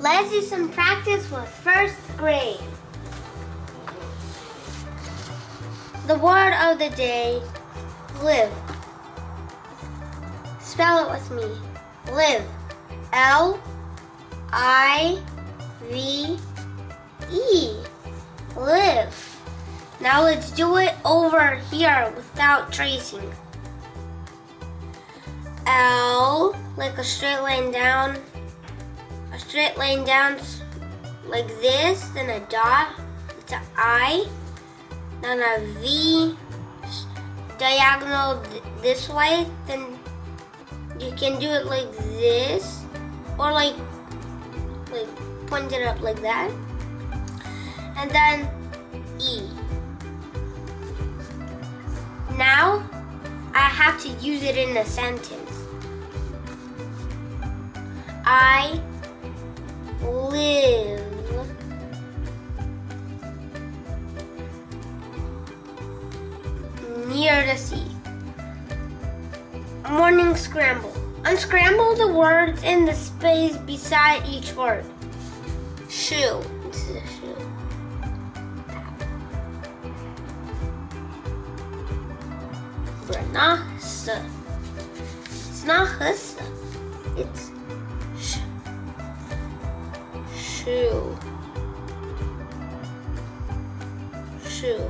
Let's do some practice with first grade. The word of the day, live. Spell it with me. Live. L-I-V-E. Live. Now let's do it over here without tracing. L, like a straight line down. A straight line down like this, then a dot. It's an I. Then a V diagonal this way. Then you can do it like this, or like point it up like that. And then E. Now I have to use it in a sentence. I live near the sea. Morning scramble. Unscramble the words in the space beside each word. Shoe. This is a shoe. Renasa. It's not hussa. It's shoe. Shoe.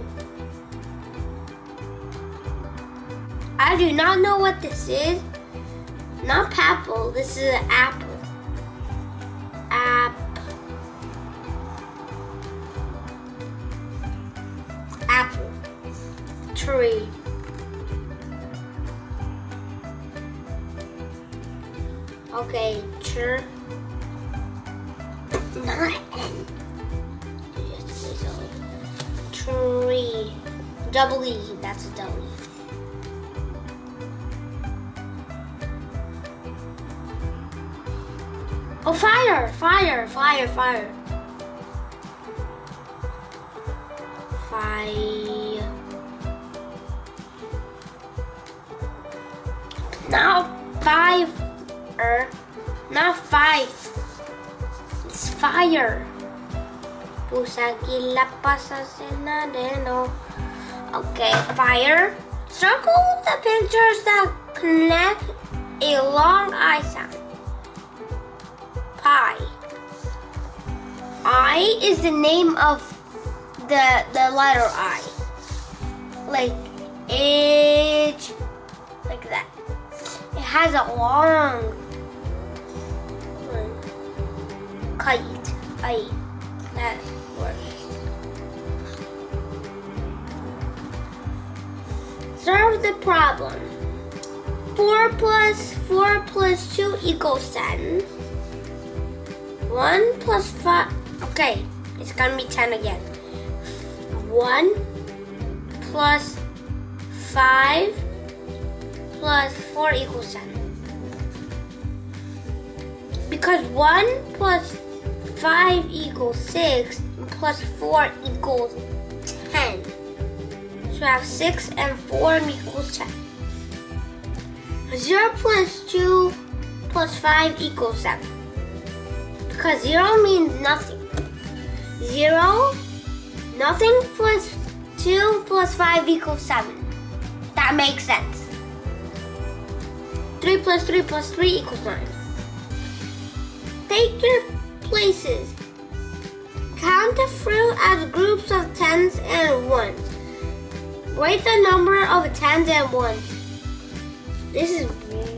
I do not know what this is. Not papal, this is an apple. Apple. Tree. Okay, not N. Tree. Double E, that's a double E. Oh, fire, fire, fire, fire. Fire. Not five. Not five. It's fire. Okay, fire. Circle the pictures that connect a long I sound. Pie. I is the name of the letter I. Like H, like that. It has a long kite. I. That word. Solve the problem. 4 plus 2 equals 10. 1 plus 5, okay, it's gonna be 10 again. 1 plus 5 plus 4 equals 10. Because 1 plus 5 equals 6, plus 4 equals 10. So I have 6 and 4 equals 10. 0 plus 2 plus 5 equals 7. Because 0 means nothing. 0, nothing plus 2 plus 5 equals 7. That makes sense. 3 plus 3 plus 3 equals 9. Take your places. Count the fruit as groups of 10s and 1s. Write the number of 10s and 1s. This is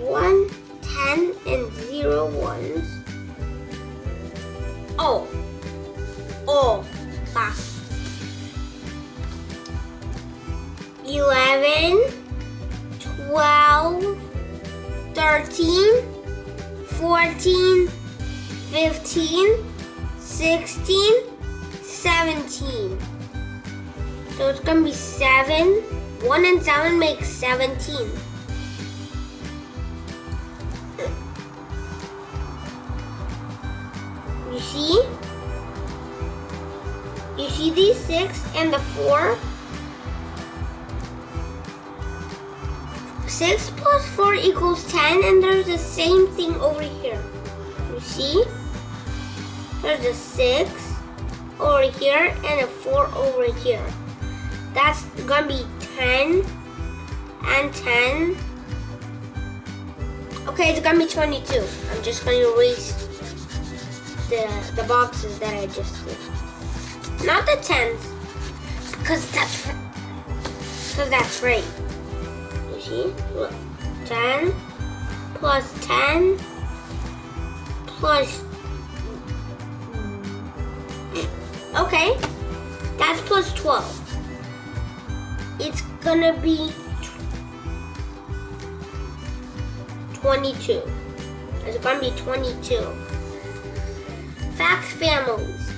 1, 10, and 0 1s. Oh, fast. 11, 12, 13, 14, 15, 16, 17. So it's gonna be 7. 1 and 7 makes 17. You see? You see these 6 and the 4? 6 plus 4 equals 10, and there's the same thing over here. You see? There's a 6 over here and a 4 over here. That's gonna be 10 and 10. Okay, it's gonna be 22. I'm just gonna erase the boxes that I just did. Not the 10s, because that's right. You see? Look. 10 plus 10 plus... Okay, that's plus 12. It's gonna be 22. It's gonna be 22. Fact families.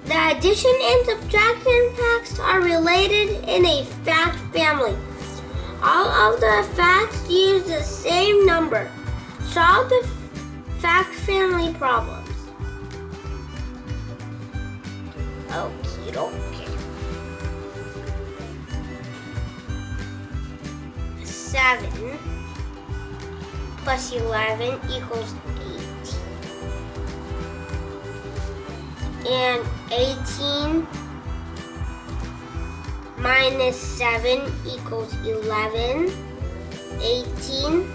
The addition and subtraction facts are related in a fact family. All of the facts use the same number. Solve the fact family problems. Okie dokie. 7 plus 11 equals 18. And 18 minus 7 equals 11. 18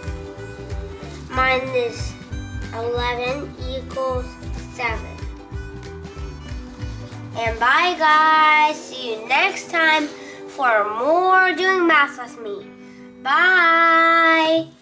minus 11 equals 7. And bye guys, see you next time for more doing math with me. Bye!